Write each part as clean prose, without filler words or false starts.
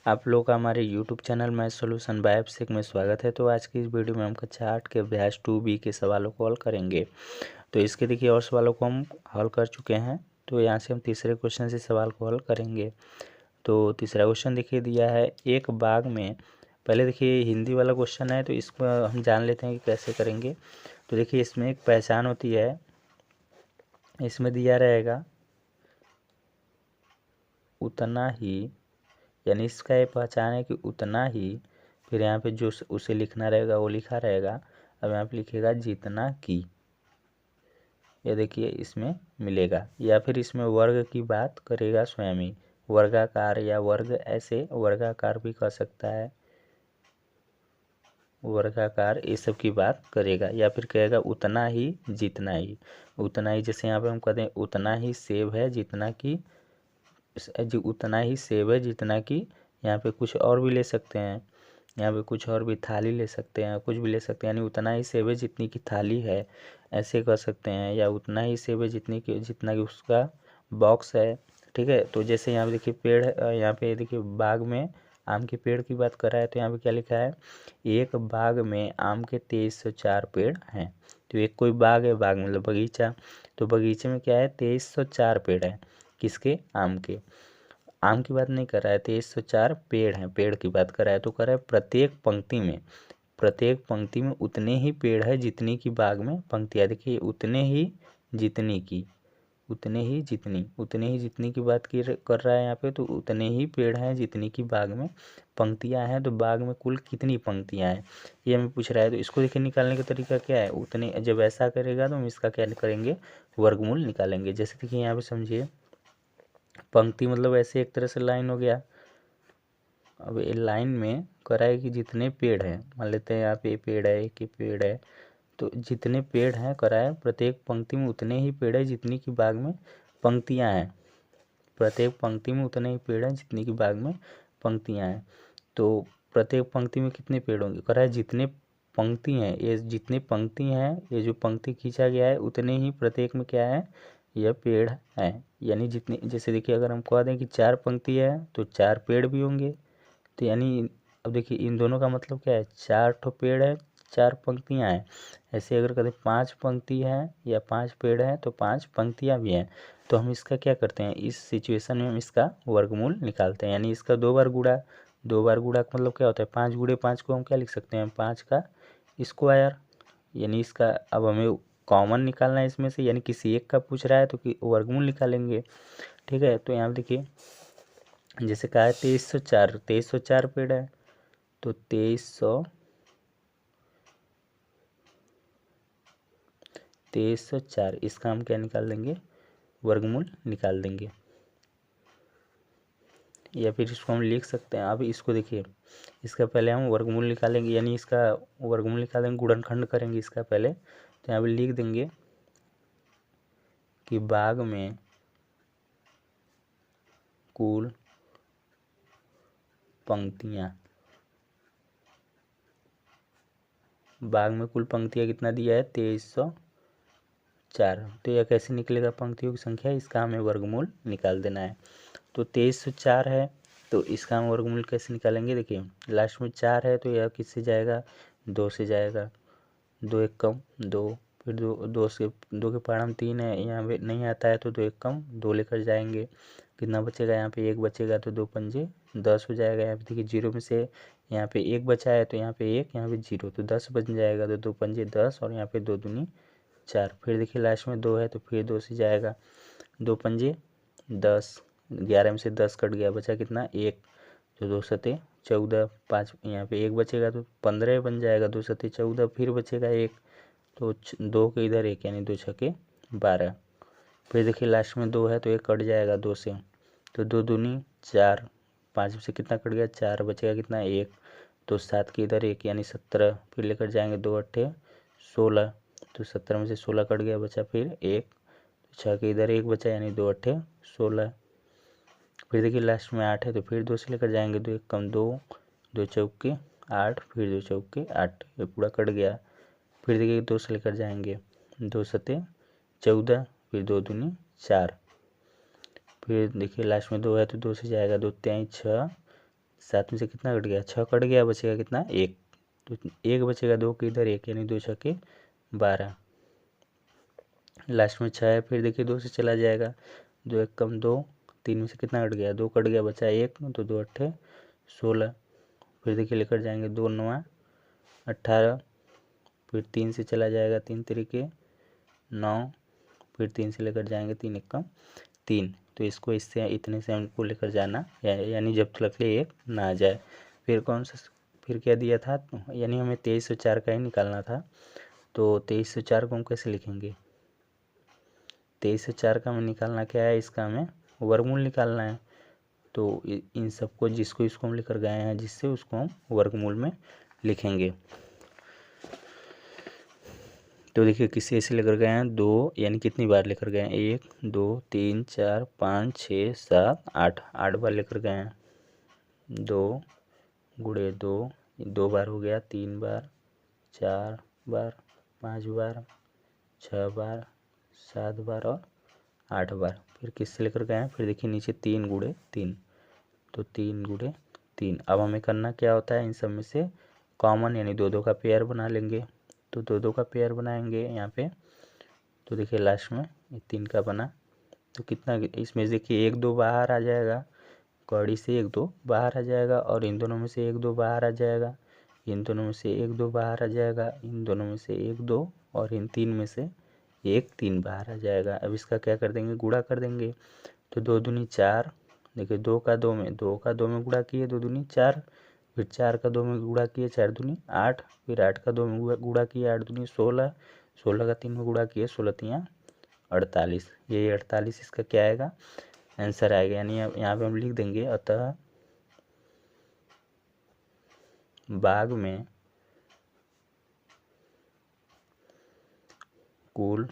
आप लोग का हमारे YouTube channel Math Solution by Abhishek में स्वागत है। तो आज की इस वीडियो में हम कक्षा 8 के अभ्यास 2B के सवालों को हल करेंगे। तो इसके देखिए और सवालों को हम हल कर चुके हैं। तो यहाँ से हम तीसरे क्वेश्चन से सवाल को हल करेंगे। तो तीसरा क्वेश्चन देखिए दिया है, एक बाग में, पहले देखिए हिंदी वाला क्वेश्चन है तो इसको हम जान लेते हैं कि कैसे करेंगे। तो देखिए इसमें एक पहचान होती है, इसमें दिया रहेगा उतना ही, यानी इसका ये पहचान है कि उतना ही, फिर यहाँ पे जो उसे लिखना रहेगा वो लिखा रहेगा। अब यहाँ पे लिखेगा जितना की, ये देखिए इसमें मिलेगा। या फिर इसमें वर्ग की बात करेगा स्वयं ही, वर्गाकार या वर्ग, ऐसे वर्गाकार भी कर सकता है, वर्गाकार, ये सब की बात करेगा। या फिर कहेगा उतना ही जितना ही, उतना ही, जैसे यहाँ पे हम कहते हैं उतना ही सेब है जितना कि, जो उतना ही सेब है जितना कि, यहाँ पे कुछ और भी ले सकते हैं, यहाँ पे कुछ और भी, थाली ले सकते हैं, कुछ भी ले सकते हैं, यानी उतना ही सेब है जितनी की थाली है, ऐसे कर सकते हैं। या उतना ही सेब है जितनी की, जितना कि उसका बॉक्स है। ठीक है, तो जैसे यहाँ पे देखिए पेड़ है, यहाँ पे देखिए बाग में आम के पेड़ की बात कर रहा है, तो यहाँ पे क्या लिखा है, एक बाग में आम के 2304 पेड़ हैं। तो एक कोई बाग है, बाग मतलब बगीचा, तो बगीचे में क्या है, 2304 पेड़ है, किसके, आम के। आम की बात नहीं कर रहा है, 2304 पेड़ हैं, पेड़ की बात कर रहा है। तो कर रहा है प्रत्येक पंक्ति में, प्रत्येक पंक्ति में उतने ही पेड़ है जितनी की बाग में पंक्तियाँ। देखिए उतने ही जितनी की, उतने ही जितनी, उतने ही जितनी की बात कर रहा है यहाँ पे। तो उतने ही पेड़ हैं जितनी की बाग में पंक्तियाँ हैं। तो बाग में कुल कितनी पंक्तियाँ हैं ये हमें पूछ रहा है। तो इसको देखिए निकालने का तरीका क्या है, उतने, जब ऐसा करेगा तो हम इसका क्या करेंगे, वर्गमूल निकालेंगे। जैसे देखिए यहाँ पे समझिए, पंक्ति मतलब ऐसे एक तरह से लाइन हो गया। अब ये लाइन में करा है कि जितने पेड़ हैं, मान लेते हैं यहाँ पे पेड़ है, एक ही पेड़ है, तो जितने पेड़ हैं करा है प्रत्येक पंक्ति में उतने ही पेड़ है जितनी की बाग में पंक्तियाँ हैं, प्रत्येक पंक्ति में उतने ही पेड़ हैं जितनी की बाग में पंक्तियाँ हैं। तो प्रत्येक पंक्ति में कितने पेड़ होंगे, करा है जितने पंक्ति हैं, ये जितने पंक्ति हैं, ये जो पंक्ति खींचा गया है उतने ही प्रत्येक में क्या है, यह पेड़ है। यानी जितने, जैसे देखिए अगर हम कह दें कि 4 पंक्ति है तो 4 पेड़ भी होंगे। तो यानी अब देखिए इन दोनों का मतलब क्या है, 4 ठो पेड़ है, 4 पंक्तियां हैं। ऐसे अगर कहते 5 पंक्ति है या 5 पेड़ है तो 5 पंक्तियां भी हैं। तो हम इसका क्या करते हैं, इस सिचुएशन में हम इसका वर्गमूल निकालते हैं। यानी इसका 2 बार गुणा, 2 बार गुणा का मतलब क्या होता है, 5 गुणे 5 को हम क्या लिख सकते हैं, 5 का स्क्वायर। यानी इसका अब हमें कॉमन निकालना है इसमें से, यानी किसी एक का पूछ रहा है तो कि वर्गमूल निकालेंगे। ठीक है, तो यहाँ पे देखिए जैसे कहा है 2304, 2304 पेड़ है, तो 2304 इसका हम क्या निकाल देंगे, वर्गमूल निकाल देंगे। या फिर इसको हम लिख सकते हैं, अब इसको देखिए, इसका पहले हम वर्गमूल निकालेंगे, यानी इसका वर्गमूल निकालेंगे, गुणनखंड करेंगे इसका पहले। तो यहाँ पे लिख देंगे कि बाग में कुल पंक्तियाँ, बाग में कुल पंक्तियाँ कितना दिया है, 2304। तो यह कैसे निकलेगा, पंक्तियों की संख्या, इसका हमें वर्गमूल निकाल देना है। तो 2304 है, तो इसका हम वर्गमूल कैसे निकालेंगे, देखिए लास्ट में 4 है तो यह किससे जाएगा, 2 से जाएगा, 2 एक कम 2, फिर 2 से 2 के पहाड़ हम 3 है, यहाँ पे नहीं आता है तो 2 एक कम 2 लेकर जाएंगे, कितना बचेगा, यहाँ पे 1 बचेगा, तो 2 पंजे 10 हो जाएगा। यहाँ पे देखिए 0 में से यहाँ पे 1 बचा है तो यहाँ पे 1, यहाँ पे 0, तो 10 बन जाएगा, तो 2 पंजे 10 और यहाँ पे 2 दूनी 4। फिर देखिए लास्ट में 2 है तो फिर 2 से जाएगा, 2 पंजे 10, 11 में से 10 कट गया, बचा कितना, 1, तो 2 सते 14, 5 यहाँ पे 1 बचेगा तो 15 बन जाएगा, 2 सते 14, फिर बचेगा 1, तो 2 के इधर 1, यानी 2 छके 12। फिर देखिए लास्ट में 2 है तो 1 कट जाएगा 2 से, तो 2 दूनी 4, 5 में से कितना कट गया, 4, बचेगा कितना, 1, तो 7 के इधर 1, यानी 17, फिर लेकर जाएंगे 2 अट्ठे 16, तो 17 में से 16 कट गया, बचा फिर 1, 6 के इधर 1 बचा, यानी 2 अट्ठे 16। फिर देखिए लास्ट में 8 है तो फिर 2 से लेकर जाएंगे, 2 एक कम 2, 2 चौके 8, फिर 2 चौके 8, ये पूरा कट गया। फिर देखिए 2 से लेकर जाएंगे, 2 सते 14, फिर 2 दूनी 4, फिर देखिए लास्ट में 2 है तो 2 से जाएगा, 2 तिहाई 6, 7 में से कितना कट गया, 6 कट गया, बचेगा कितना, 1। तो 1 बचेगा, 2 के इधर 1, यानी 2 छक्के 12। लास्ट में 6 है, फिर देखिए 2 से चला जाएगा, 2 1 कम 2, 3 में से कितना कट गया, 2 कट गया, बचा 1, तो 2 8 16। फिर देखिए लेकर जाएंगे 2 9 18, फिर 3 से चला जाएगा, 3 तरीके 9, फिर 3 से लेकर जाएंगे, 3 1 कम 3। तो इसको इससे इतने से हमको लेकर जाना, यानी जब तक ये 1 ना आ जाए। फिर कौन सा, फिर क्या दिया था, यानी हमें 2304 का ही निकालना था। तो 2304 को हम कैसे लिखेंगे, 2304 का हमें निकालना क्या है, इसका हमें वर्गमूल निकालना है। तो इन सबको, जिसको इसको हम लेकर गए हैं जिससे, उसको हम वर्गमूल में लिखेंगे। तो देखिए किसी ऐसे लेकर गए हैं 2, यानी कितनी बार लेकर गए हैं, 1 2 3 4 5 6 7 8, 8 बार लेकर गए हैं। 2 गुणे 2, 2 बार हो गया, 3 बार, 4 बार, 5 बार, 6 बार, 7 बार और 8 बार। फिर किससे लेकर गए हैं, फिर देखिए नीचे 3 गुणे 3, तो 3 गुणे 3। अब हमें करना क्या होता है, इन सब में से कॉमन, यानी 2 2 का पेयर बना लेंगे। तो 2 2 का पेयर बनाएंगे यहाँ पे, तो देखिए लास्ट में 3 का बना, तो कितना, इसमें देखिए 1 2 बाहर आ जाएगा, कौड़ी से 1 2 बाहर आ जाएगा, और इन दोनों में से 1 2 बाहर आ जाएगा, इन दोनों में से 1 2 बाहर आ जाएगा, इन दोनों में से 1 2, और इन 3 में से 1 3 बाहर आ जाएगा। अब इसका क्या कर देंगे, गुणा कर देंगे। तो 2 दूनी 4, देखिए 2 का 2 में गुणा किए, 2 दूनी 4, फिर 4 का 2 में गुणा किए, 4 दूनी 8, फिर 8 का 2 में गुणा किए, 8 दूनी 16, 16 का 3 में गुणा किए, 16 3 48। ये 48 इसका क्या आएगा, आंसर आएगा। यानी यहाँ पे हम लिख देंगे, अतः बाग में कुल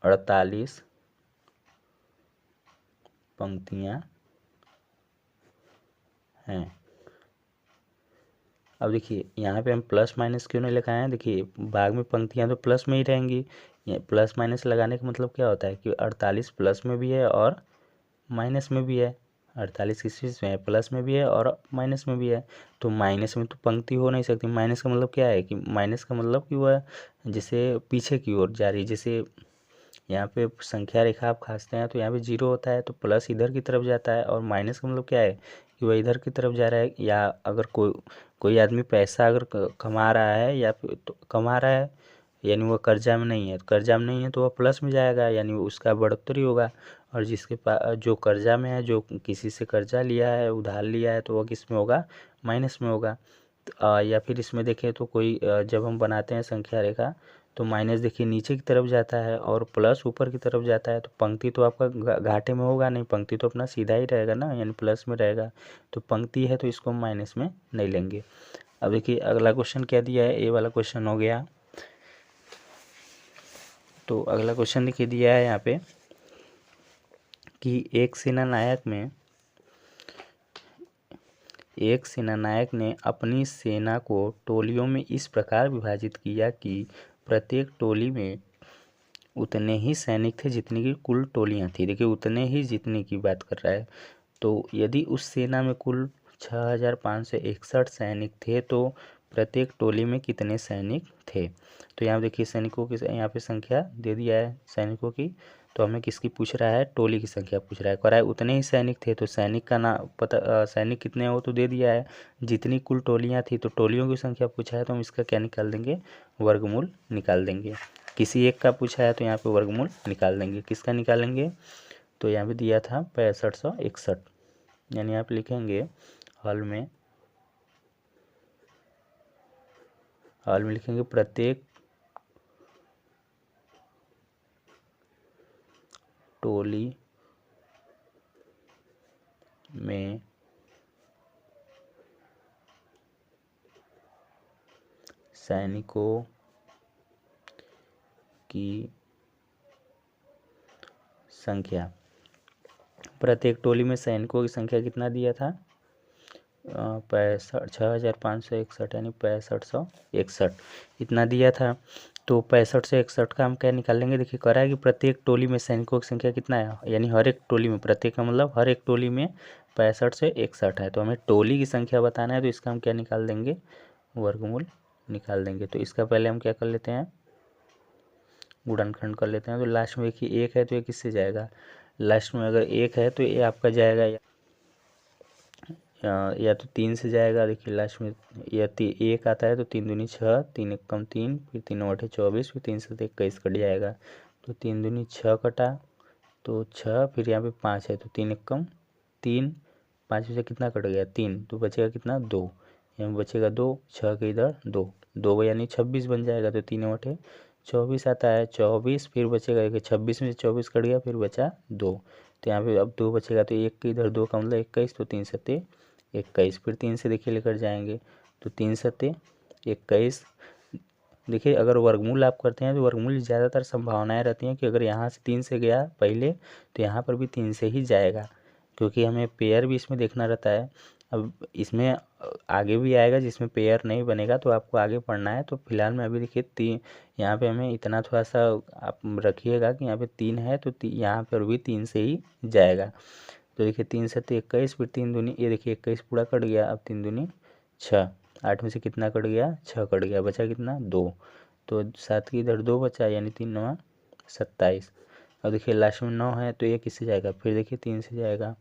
48 पंक्तियाँ हैं। अब देखिए यहाँ पे हम प्लस माइनस क्यों नहीं लगाए हैं, देखिए बाग में पंक्तियाँ तो प्लस में ही रहेंगी। ये प्लस माइनस लगाने का मतलब क्या होता है कि 48 प्लस में भी है और माइनस में भी है। 48 किस चीज़ में है, प्लस में भी है और माइनस में भी है। तो माइनस में तो पंक्ति हो नहीं सकती। माइनस का मतलब क्या है कि माइनस का मतलब कि वह जैसे पीछे की ओर जा रही, जैसे यहाँ पे संख्या रेखा आप खींचते हैं तो यहाँ पे 0 होता है, तो प्लस इधर की तरफ जाता है, और माइनस का मतलब क्या है कि वह इधर की तरफ जा रहा है। या अगर कोई आदमी पैसा अगर कमा रहा है, या फिर तो कमा रहा है, यानी वह कर्जा में नहीं है, तो कर्जा में नहीं है तो वह प्लस में जाएगा, यानी उसका बढ़ोतरी होगा। और जिसके पास, जो कर्जा में है, जो किसी से कर्जा लिया है, उधार लिया है, तो वह किस में होगा, माइनस में होगा। या फिर इसमें देखें तो कोई जब हम बनाते हैं संख्या रेखा, तो माइनस देखिए नीचे की तरफ जाता है और प्लस ऊपर की तरफ जाता है, तो पंक्ति तो आपका घाटे में होगा नहीं, पंक्ति तो अपना सीधा ही रहेगा ना, यानी प्लस में रहेगा। तो पंक्ति है तो इसको हम माइनस में नहीं लेंगे। अब देखिए अगला क्वेश्चन क्या दिया है, ये वाला क्वेश्चन हो गया। तो अगला क्वेश्चन देखिए दिया है यहाँ पे कि एक सेनानायक ने अपनी सेना को टोलियों में इस प्रकार विभाजित किया कि प्रत्येक टोली में उतने ही सैनिक थे जितनी की कुल टोलियां थी। देखिए उतने ही जितने की बात कर रहा है। तो यदि उस सेना में कुल 6561 सैनिक थे तो प्रत्येक टोली में कितने सैनिक थे। तो यहाँ देखिए सैनिकों की यहाँ पे संख्या दे दिया है सैनिकों की। तो हमें किसकी पूछ रहा है, टोली की संख्या पूछ रहा है। कह रहा है उतने ही सैनिक थे, तो सैनिक का नाम पता, सैनिक कितने हो तो दे दिया है। जितनी कुल टोलियाँ थी तो टोलियों की संख्या पूछा है, तो हम इसका क्या निकाल देंगे, वर्गमूल निकाल देंगे। किसी एक का पूछा है तो यहाँ पे वर्गमूल निकाल देंगे। किसका निकालेंगे, तो यहाँ पे दिया था 6561, यानी आप लिखेंगे हॉल में लिखेंगे प्रत्येक टोली में सैनिकों की संख्या, प्रत्येक टोली में सैनिकों की संख्या कितना दिया था, 6561, यानी 6561 इतना दिया था। तो 65 से 61 का हम क्या निकालेंगे, देखिए कह रहा है कि प्रत्येक टोली में सैनिकों की संख्या कितना है, यानी हर एक टोली में, प्रत्येक का मतलब हर एक टोली में 65 से 61 है, तो हमें टोली की संख्या बताना है, तो इसका हम क्या निकाल देंगे, वर्गमूल निकाल देंगे। तो इसका पहले हम क्या कर लेते हैं, गुणनखंड कर लेते हैं। तो लास्ट में देखिए 1 है तो ये किससे जाएगा, लास्ट में अगर 1 है तो ये आपका जाएगा या तो 3 से जाएगा। देखिए लास्ट में या 1 आता है तो 3 दूनी 6, 3 एकम 3, फिर 3 बटे 24, फिर 3 से 21 कट जाएगा। तो 3 दूनी 6 कटा, तो 6, फिर यहाँ पे 5 है तो 3 एकम 3, 5 में से कितना कट गया 3, तो बचेगा कितना 2, यहाँ बचेगा 2, 6 के इधर 2, 2 यानी 26 बन जाएगा। तो 3 बटे 24 आता है 24, फिर बचेगा 26 में से 24 कट गया, फिर बचा 2, तो यहाँ पे अब 2 बचेगा, तो 1 के इधर 2 का मतलब 21, तो 3 सत्ते 21, फिर 3 से देखिए लेकर जाएंगे, तो 3 सत्ते 21। देखिए अगर वर्गमूल आप करते हैं तो वर्गमूल ज़्यादातर संभावनाएं रहती हैं कि अगर यहाँ से 3 से गया पहले तो यहाँ पर भी 3 से ही जाएगा, क्योंकि हमें पेयर भी इसमें देखना रहता है। अब इसमें आगे भी आएगा जिसमें पेयर नहीं बनेगा, तो आपको आगे पढ़ना है। तो फिलहाल में अभी देखिए 3, यहाँ पे हमें इतना थोड़ा सा आप रखिएगा कि यहाँ पे 3 है तो यहाँ पर भी 3 से ही जाएगा। तो देखिए 3 सत्ते 21, फिर 3 दूनी, ये देखिए 21 पूरा कट गया, अब 3 दूनी 6, 8 में से कितना कट गया 6 कट गया, बचा कितना 2, तो 7 की इधर 2 बचा, यानी 3 9 27। अब देखिए लास्ट में 9 है तो ये किससे जाएगा, फिर देखिए 3 से जाएगा,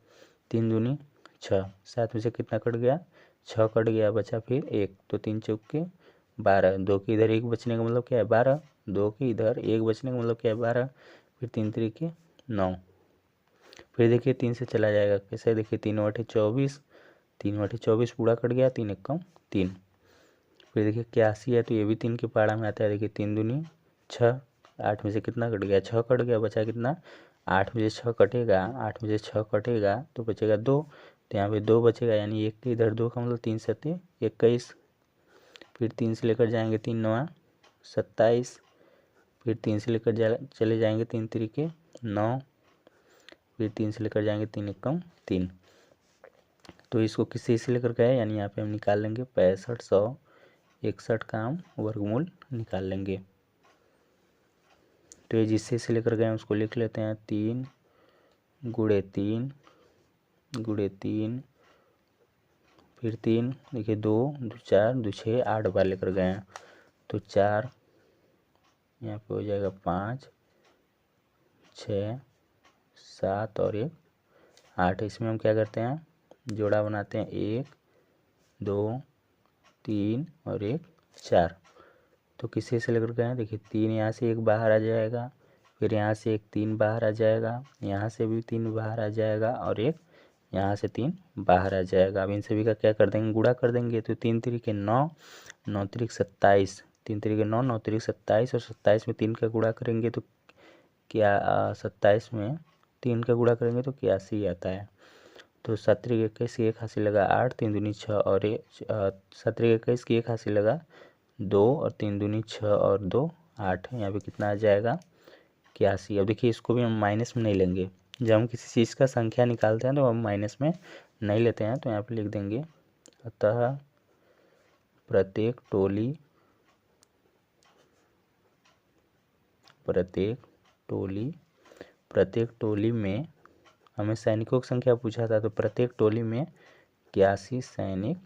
3 दूनी 6, 7 में से कितना कट गया 6 कट गया, बचा फिर 1, तो 3 चौके 12, 2 के इधर 1 बचने का मतलब क्या है 12, 2 के इधर 1 बचने का मतलब क्या है 12, फिर 3 तरीके 9, फिर देखिए 3 से चला जाएगा कैसे, देखिए 3 बटे 24, 3 बटे 24 पूरा कट गया, 3 एकम 3, फिर देखिए 81 है तो ये भी 3 के पाड़ा में आता है। देखिए 3 दूनी 6, 8 में से कितना कट गया 6 कट गया, बचा कितना 8 में से 6 कटेगा, 8 में से 6 कटेगा तो बचेगा 2, तो यहाँ पे 2 बचेगा, यानी 1 के इधर 2 का मतलब 3 सत्ते 21, फिर 3 से लेकर जाएंगे 3 9 27, फिर 3 से लेकर चले जाएंगे 3 तरीके 9, फिर 3 से लेकर जाएंगे 3 एकम 3, तो इसको किसी से लेकर गए, यानी यहाँ पे हम निकाल लेंगे 65 100 61 का हम वर्गमूल निकाल लेंगे। तो ये जिससे से लेकर गए उसको लिख लेते हैं 3 गुणे 3 गुणे 3, फिर 3 देखिए 2 2 4 2 6 8 बार लेकर गए हैं, तो 4 यहाँ पे हो जाएगा 5 6 7 और 1 8। इसमें हम क्या करते हैं जोड़ा बनाते हैं 1 2 3 और 1 4, तो किसी से लेकर गए हैं, देखिए 3 यहाँ से 1 बाहर आ जाएगा, फिर यहाँ से 1 3 बाहर आ जाएगा, यहाँ से भी 3 बाहर आ जाएगा और 1 यहाँ से 3 बाहर आ जाएगा। अब इन सभी का क्या कर देंगे गुणा कर देंगे, तो 3 तरीके 9 9 तरीक 27, 3 तरीके 9 9 तरीक 27, और 27 में 3 का गुणा करेंगे तो क्या 27 में 3 का गुणा करेंगे तो 81 आता है। तो 17 21 एक हासिल लगा 8, 3 दूनी 6 और 17 21 की एक हासिल लगा 2, और 3 दूनी 6 और 2 8, यहाँ पे कितना आ जाएगा 81। अब देखिए इसको भी हम माइनस में नहीं लेंगे, जब हम किसी चीज़ का संख्या निकालते हैं तो हम माइनस में नहीं लेते हैं, तो यहाँ पे लिख देंगे अतः प्रत्येक टोली में हमें सैनिकों की संख्या पूछा था, तो प्रत्येक टोली में 81 सैनिक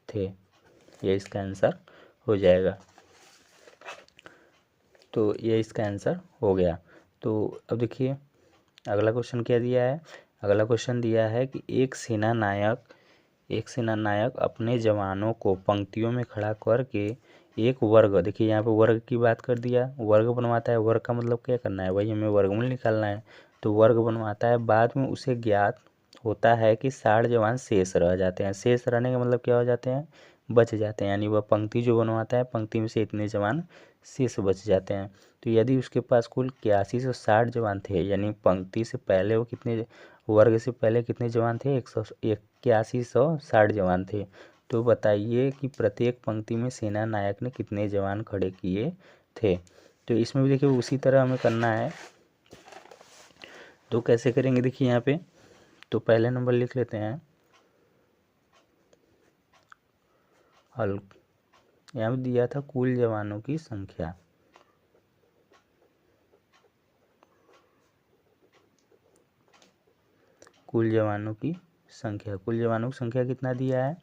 थे, ये इसका आंसर हो जाएगा। तो ये इसका आंसर हो गया। तो अब देखिए अगला क्वेश्चन क्या दिया है, अगला क्वेश्चन दिया है कि एक सेना नायक अपने जवानों को पंक्तियों में खड़ा करके एक वर्ग, देखिए यहाँ पे वर्ग की बात कर दिया, वर्ग बनवाता है, वर्ग का मतलब क्या करना है वही हमें वर्गमूल निकालना है, तो वर्ग बनवाता है, बाद में उसे ज्ञात होता है कि 60 जवान शेष रह जाते हैं, शेष रहने का मतलब क्या हो जाते हैं बच जाते हैं, यानी वह पंक्ति जो बनवाता है पंक्ति में से इतने जवान शेष बच जाते हैं। तो यदि उसके पास कुल 8160 जवान थे, यानी पंक्ति से पहले वो कितने वर्ग से पहले कितने जवान थे 8160 जवान थे, तो बताइए कि प्रत्येक पंक्ति में सेना नायक ने कितने जवान खड़े किए थे। तो इसमें भी देखिए उसी तरह हमें करना है, तो कैसे करेंगे देखिए यहाँ पे, तो पहले नंबर लिख लेते हैं हल, यहाँ पे दिया था कुल जवानों की संख्या, कुल जवानों की संख्या। कुल जवानों की संख्या कितना दिया है?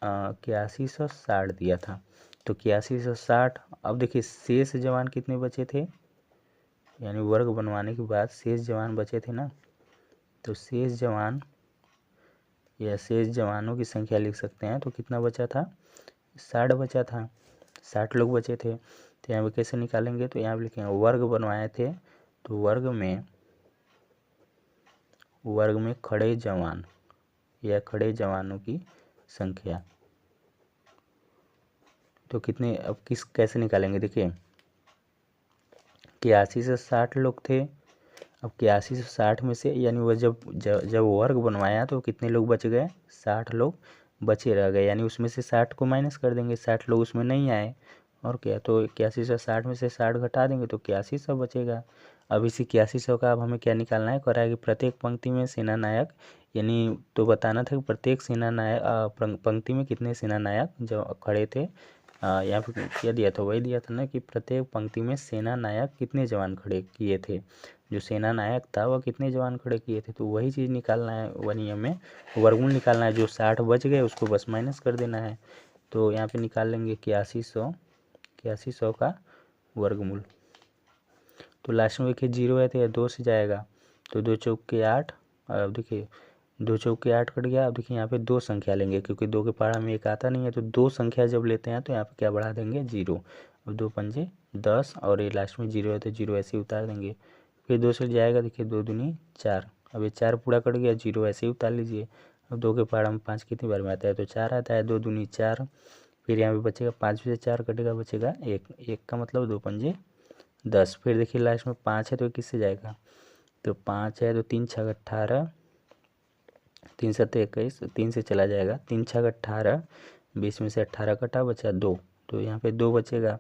8160 दिया था। तो 8160। अब देखिए शेष जवान कितने बचे थे, यानी वर्ग बनवाने के बाद शेष जवान बचे थे ना, तो शेष जवान या शेष जवानों की संख्या लिख सकते हैं। तो कितना बचा था? 60 बचा था, 60 लोग बचे थे। तो यहाँ पे कैसे निकालेंगे? तो यहाँ पे लिखेंगे वर्ग बनवाए थे, तो वर्ग में खड़े जवान या खड़े जवानों की संख्या। तो कितने, अब कैसे निकालेंगे? देखिए 81 से 60 लोग थे। अब 81 से 60 में से, यानी वह जब वर्ग बनवाया तो कितने लोग बच गए? 60 लोग बचे रह गए, यानी उसमें से 60 को माइनस कर देंगे, 60 लोग उसमें नहीं आए। और क्या, तो 81 से 60 में से 60 घटा देंगे तो 8100 बचेगा। अब इसी 8100 का अब हमें क्या निकालना है? कह रहा है कि प्रत्येक पंक्ति में सेना नायक, यानी तो बताना था कि प्रत्येक सेना नायक पंक्ति में कितने सेना नायक जो खड़े थे। यहाँ पे क्या दिया था? वही दिया था ना कि प्रत्येक पंक्ति में सेना नायक कितने जवान खड़े किए थे। जो सेना नायक था वह कितने जवान खड़े किए थे, तो वही चीज़ निकालना है। वह नियम में वर्गमूल निकालना है। जो 60 बच गए उसको बस माइनस कर देना है। तो यहाँ पे निकाल लेंगे 8100 का वर्गमूल। तो लास्ट में देखिए 0 है तो यह 2 से जाएगा, तो 2 चौके 8। अब देखिए 2 चौके 8 कट गया। अब देखिए यहाँ पे 2 संख्या लेंगे, क्योंकि 2 के पहाड़ा में 1 आता नहीं है, तो 2 संख्या जब लेते हैं तो यहाँ पे क्या बढ़ा देंगे? 0। अब 2 पंजे 10, और ये लास्ट में 0 है तो 0 ऐसे ही उतार देंगे। फिर 2 से जाएगा, देखिए 2 दूनी 4। अब ये 4 पूरा कट गया, 0 ऐसे ही उतार लीजिए। अब 2 के पहाड़ा में 5 कितनी बार में आता है? तो 4 आता है। 2 दूनी 4। फिर यहाँ पे बचेगा 5 से 4 कटेगा, बचेगा 1 का मतलब 2 पंजे 10। फिर देखिए लास्ट में 5 है तो किससे जाएगा? तो 5 है तो 3 छः 18, 3 सत्ते 21, 3 से चला जाएगा। 3 छः 18, 20 में से 18 कटा, बचा 2। तो यहाँ पे 2 बचेगा,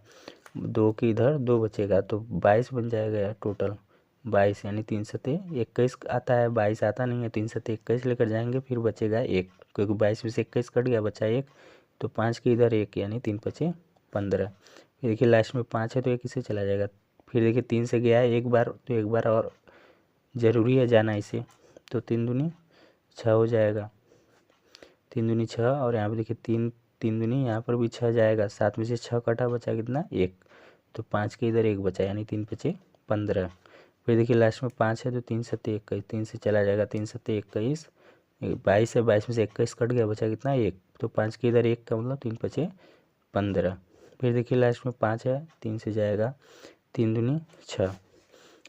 2 की इधर 2 बचेगा, तो 22 बन जाएगा टोटल। 22 यानी 3 सत्ते 21 आता है, 22 आता नहीं है। 3 सत्ते 21 लेकर जाएंगे, फिर बचेगा 1, क्योंकि 22 में से 21 कट गया, बचा 1। तो 5 की इधर 1, यानी 3 पचे 15। फिर देखिए लास्ट में 5 है तो 1 इससे चला जाएगा। फिर देखिए 3 से गया है एक बार, तो एक बार और ज़रूरी है जाना इसे, तो 3 दूनी 6 हो जाएगा। 3 दूनी 6, और यहाँ पे देखिए 3 दूनी यहाँ पर भी 6 जाएगा। 7 में से 6 कटा, बचा कितना? 1। तो 5 के इधर 1 बचा, यानी 3 पचे 15। फिर देखिए लास्ट में 5 है तो 3 सत्ते 21, 3 से चला जाएगा। 3 सत्ते 21, 22 है, 22 में से 21 कट गया, बचा कितना? 1। तो 5 के इधर 1 का मतलब 3 पचे 15। फिर देखिए लास्ट में 5 है, 3 से जाएगा, 3 दूनी 6,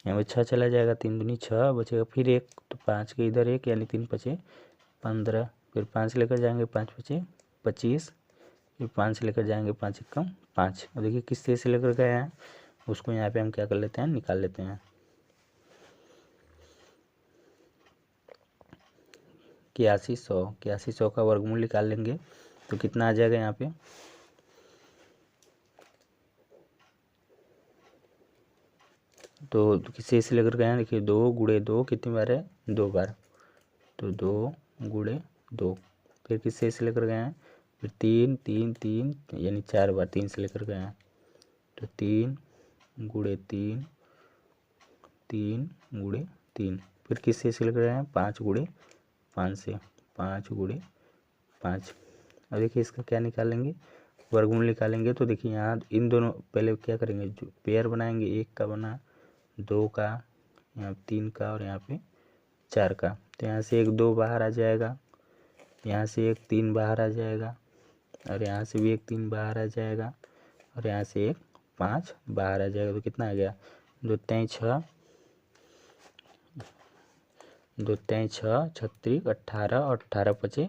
यहाँ पे 6 चला जाएगा। 3 दूनी 6, बचेगा फिर 1, तो 5 के इधर 1, यानी 3 पचे 15। फिर 5 लेकर जाएंगे, 5 पचे 25। फिर 5 लेकर जाएंगे, 5 एकम 5। और देखिए किस तरह से लेकर गए हैं उसको यहाँ पे हम क्या कर लेते हैं? निकाल लेते हैं। 8100 का वर्गमूल निकाल लेंगे तो कितना आ जाएगा यहाँ पे? तो किससे से लेकर गए हैं? देखिए 2 गुणे 2 कितनी बार है? 2 बार, तो 2 गुणे 2। फिर किससे से लेकर गए हैं? फिर 3 3 3, यानी 4 बार 3 से लेकर गए हैं, तो 3 गुणे 3, 3 गुणे 3। फिर किससे से लेकर गए हैं? 5 गुणे 5 से, 5 गुणे 5। अब देखिए इसका क्या निकालेंगे? वर्गमूल निकालेंगे। तो देखिए यहाँ इन दोनों पहले क्या करेंगे? जो पेयर बनाएंगे, 1 का बना, 2 का, यहाँ 3 का, और यहाँ पे 4 का। तो यहाँ से 1 2 बाहर आ जाएगा, यहाँ से 1 3 बाहर आ जाएगा, और यहाँ से भी 1 3 बाहर आ जाएगा, और यहाँ से 1 5 बाहर आ जाएगा। तो कितना आ गया? 2 3 6, 2 3 6, 36 18, और 18 पचे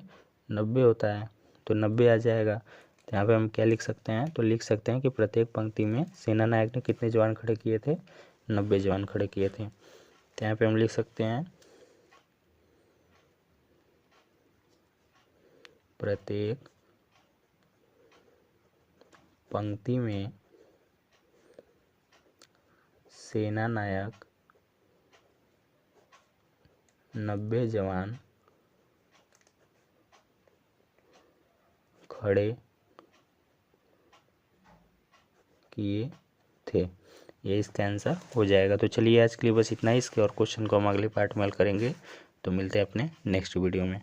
90 होता है, तो 90 आ जाएगा। तो यहाँ पे हम क्या लिख सकते हैं? तो लिख सकते हैं कि प्रत्येक पंक्ति में सेना नायक ने कितने जवान खड़े किए थे? 90 जवान खड़े किए थे। तो यहाँ पे हम लिख सकते हैं प्रत्येक पंक्ति में सेना नायक 90 जवान खड़े किए थे। ये इसका आंसर हो जाएगा। तो चलिए आज के लिए बस इतना ही। इसके और क्वेश्चन को हम अगले पार्ट में हल करेंगे। तो मिलते हैं अपने नेक्स्ट वीडियो में।